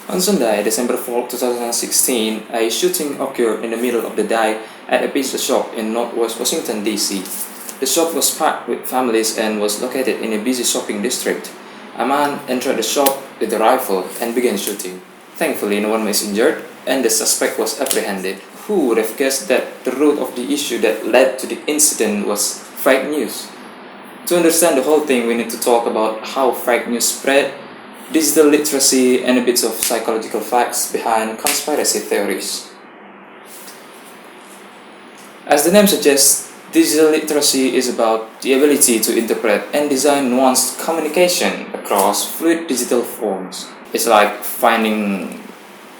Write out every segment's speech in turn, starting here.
On Sunday, December 4, 2016, a shooting occurred in the middle of the day at a pizza shop in Northwest Washington, D.C. The shop was packed with families and was located in a busy shopping district. A man entered the shop with a rifle and began shooting. Thankfully, no one was injured, and the suspect was apprehended. Who would have guessed that the root of the issue that led to the incident was fake news? To understand the whole thing, we need to talk about how fake news spread, digital literacy, and a bit of psychological facts behind conspiracy theories. As the name suggests, digital literacy is about the ability to interpret and design nuanced communication across fluid digital forms. It's like finding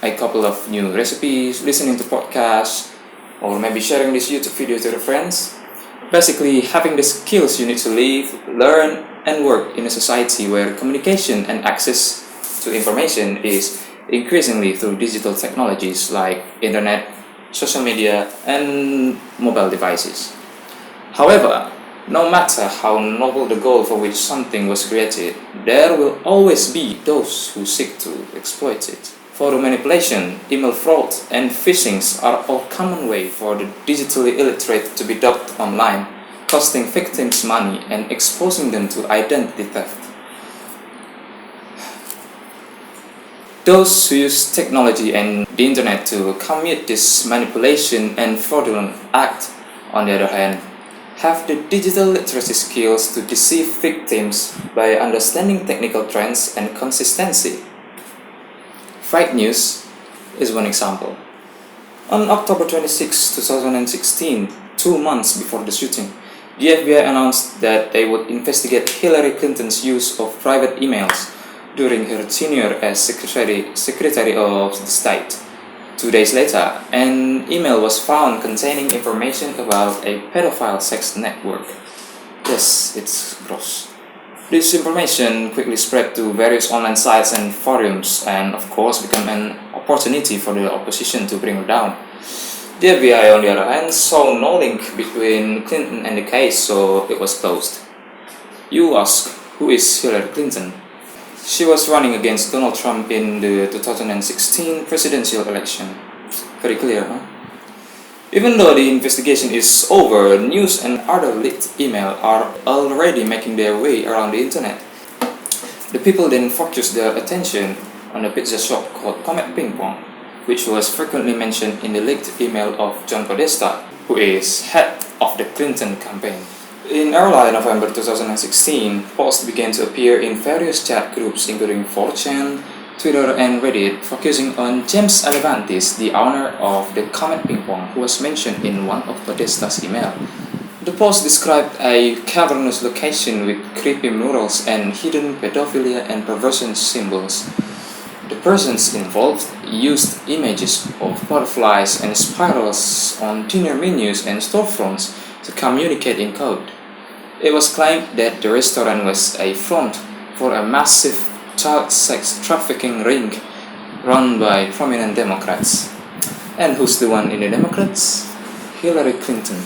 a couple of new recipes, listening to podcasts, or maybe sharing this YouTube video to your friends. Basically, having the skills you need to live, learn, and work in a society where communication and access to information is increasingly through digital technologies like internet, social media, and mobile devices. However, no matter how noble the goal for which something was created, there will always be those who seek to exploit it. Photo manipulation, email fraud, and phishing are all common way for the digitally illiterate to be dumped online, costing victims money and exposing them to identity theft. Those who use technology and the internet to commit this manipulation and fraudulent act, on the other hand, have the digital literacy skills to deceive victims by understanding technical trends and consistency. Fake news is one example. On October 26, 2016, 2 months before the shooting, the FBI announced that they would investigate Hillary Clinton's use of private emails during her tenure as Secretary of the State. 2 days later, an email was found containing information about a pedophile sex network. Yes, it's gross. This information quickly spread to various online sites and forums and of course became an opportunity for the opposition to bring her down. The FBI, on the other hand, saw no link between Clinton and the case, so it was closed. You ask, who is Hillary Clinton? She was running against Donald Trump in the 2016 presidential election. Very clear, huh? Even though the investigation is over, news and other leaked emails are already making their way around the internet. The people then focused their attention on a pizza shop called Comet Ping Pong, which was frequently mentioned in the leaked email of John Podesta, who is head of the Clinton campaign. In early November 2016, posts began to appear in various chat groups including 4chan, Twitter, and Reddit, focusing on James Alevantis, the owner of the Comet Ping Pong, who was mentioned in one of Podesta's emails. The post described a cavernous location with creepy murals and hidden pedophilia and perversion symbols. The persons involved used images of butterflies and spirals on dinner menus and storefronts to communicate in code. It was claimed that the restaurant was a front for a massive child sex trafficking ring run by prominent Democrats. And who's the one in the Democrats? Hillary Clinton.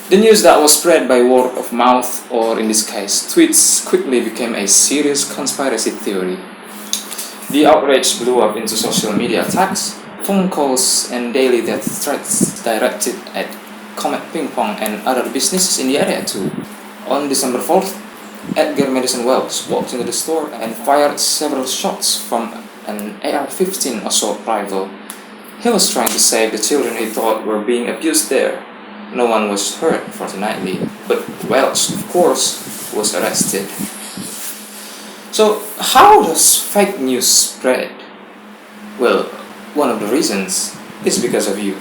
The news that was spread by word of mouth, or in this case, tweets, quickly became a serious conspiracy theory. The outrage blew up into social media attacks, phone calls, and daily death threats directed at Comet Ping Pong and other businesses in the area too. On December 4th, Edgar Madison Wells walked into the store and fired several shots from an AR-15 assault rifle. He was trying to save the children he thought were being abused there. No one was hurt, fortunately, but Wells, of course, was arrested. So, how does fake news spread? Well, one of the reasons is because of you.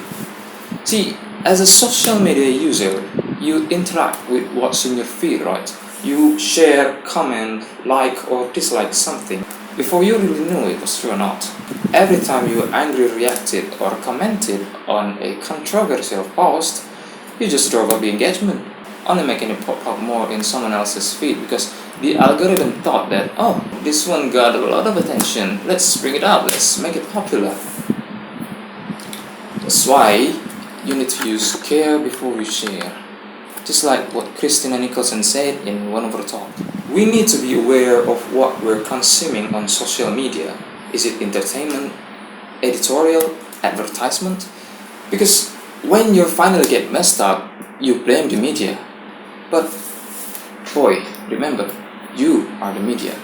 See, as a social media user, you interact with what's in your feed, right? You share, comment, like or dislike something before you really knew it was true or not. Every time you angrily reacted or commented on a controversial post, you just drove up the engagement, only making it pop up more in someone else's feed because the algorithm thought that, oh, this one got a lot of attention, let's bring it up, let's make it popular. That's why you need to use care before you share. Just like what Christina Nicholson said in one of her talks. We need to be aware of what we're consuming on social media. Is it entertainment, editorial, advertisement? Because when you finally get messed up, you blame the media. But boy, remember, you are the media.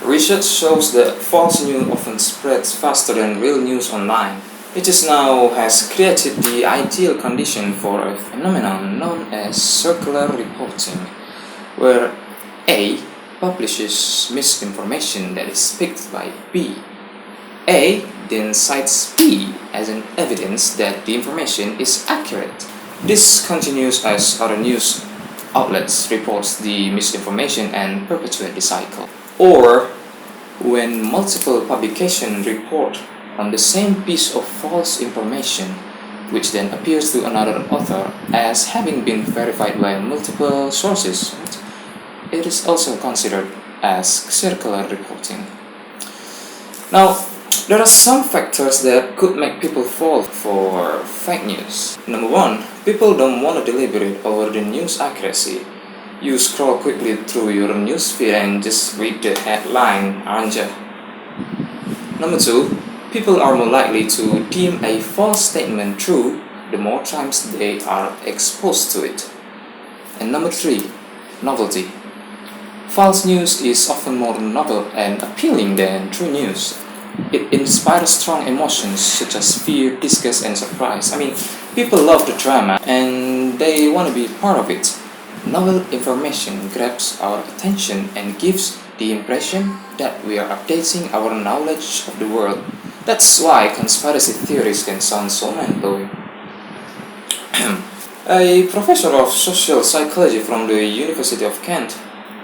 Research shows that false news often spreads faster than real news online. It just now has created the ideal condition for a phenomenon known as circular reporting, where A publishes misinformation that is picked by B. A then cites B as an evidence that the information is accurate. This continues as other news outlets report the misinformation and perpetuate the cycle. Or when multiple publications report on the same piece of false information, which then appears to another author as having been verified by multiple sources, it is also considered as circular reporting. Now, there are some factors that could make people fall for fake news. Number one, people don't want to deliberate over the news accuracy. You scroll quickly through your newsfeed and just read the headline, aren't you? Number two, people are more likely to deem a false statement true the more times they are exposed to it. And number three, novelty. False news is often more novel and appealing than true news. It inspires strong emotions such as fear, disgust, and surprise. People love the drama and they want to be part of it. Novel information grabs our attention and gives the impression that we are updating our knowledge of the world. That's why conspiracy theories can sound so mind-blowing. A professor of social psychology from the University of Kent,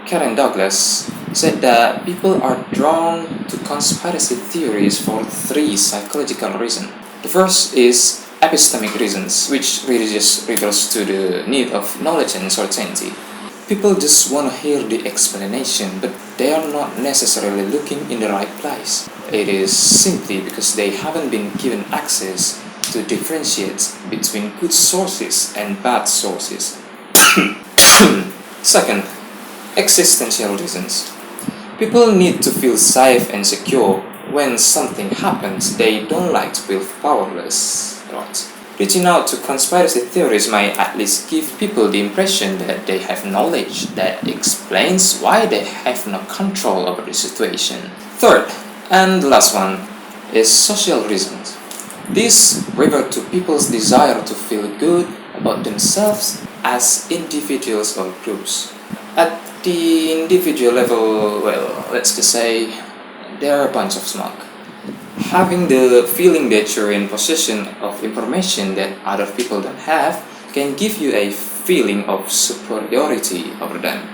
Karen Douglas, said that people are drawn to conspiracy theories for three psychological reasons. The first is epistemic reasons, which really just refers to the need of knowledge and certainty. People just want to hear the explanation, but they are not necessarily looking in the right place. It is simply because they haven't been given access to differentiate between good sources and bad sources. Second, existential reasons. People need to feel safe and secure. When something happens, they don't like to feel powerless. Right? Reaching out to conspiracy theories might at least give people the impression that they have knowledge that explains why they have no control over the situation. Third, and the last one, is social reasons. These revert to people's desire to feel good about themselves as individuals or groups. At the individual level, well, let's just say they're a bunch of smug. Having the feeling that you're in possession of information that other people don't have can give you a feeling of superiority over them.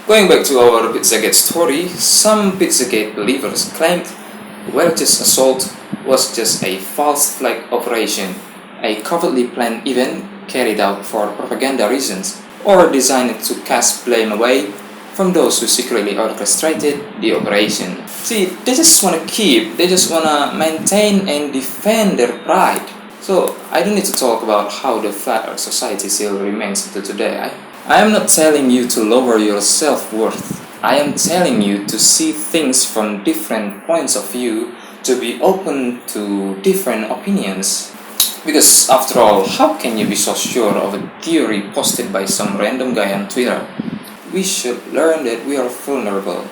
Going back to our Pizzagate story, some Pizzagate believers claimed Welch's assault was just a false flag operation, a covertly planned event carried out for propaganda reasons, or designed to cast blame away from those who secretly orchestrated the operation. See, they just want to maintain and defend their pride. So, I don't need to talk about how the flat earth society still remains until today. I am not telling you to lower your self-worth. I am telling you to see things from different points of view, to be open to different opinions. Because after all, how can you be so sure of a theory posted by some random guy on Twitter? We should learn that we are vulnerable.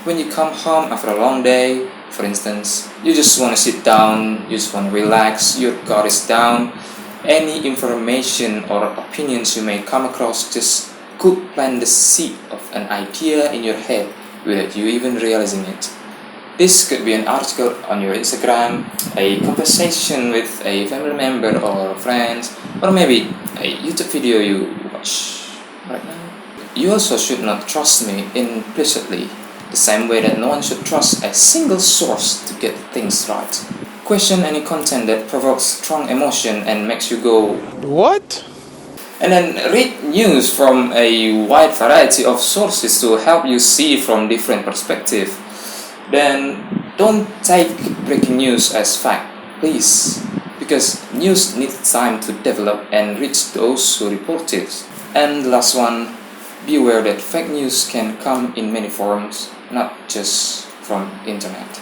When you come home after a long day, for instance, you just want to sit down, you just want to relax, your guard is down. Any information or opinions you may come across just could plant the seed of an idea in your head without you even realizing it. This could be an article on your Instagram, a conversation with a family member or friends, or maybe a YouTube video you watch right now. You also should not trust me implicitly, the same way that no one should trust a single source to get things right. Question any content that provokes strong emotion and makes you go, "What?" And then read news from a wide variety of sources to help you see from different perspectives. Then don't take breaking news as fact, please, because news needs time to develop and reach those who report it. And the last one, beware that fake news can come in many forms, not just from internet.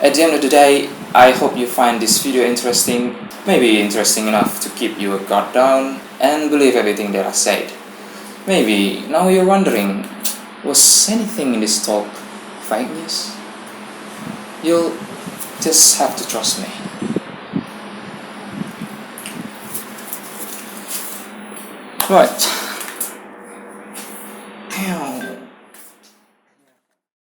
At the end of the day, I hope you find this video interesting, maybe interesting enough to keep your guard down and believe everything that I said. Maybe now you're wondering, was anything in this talk fake news? You'll just have to trust me. Right.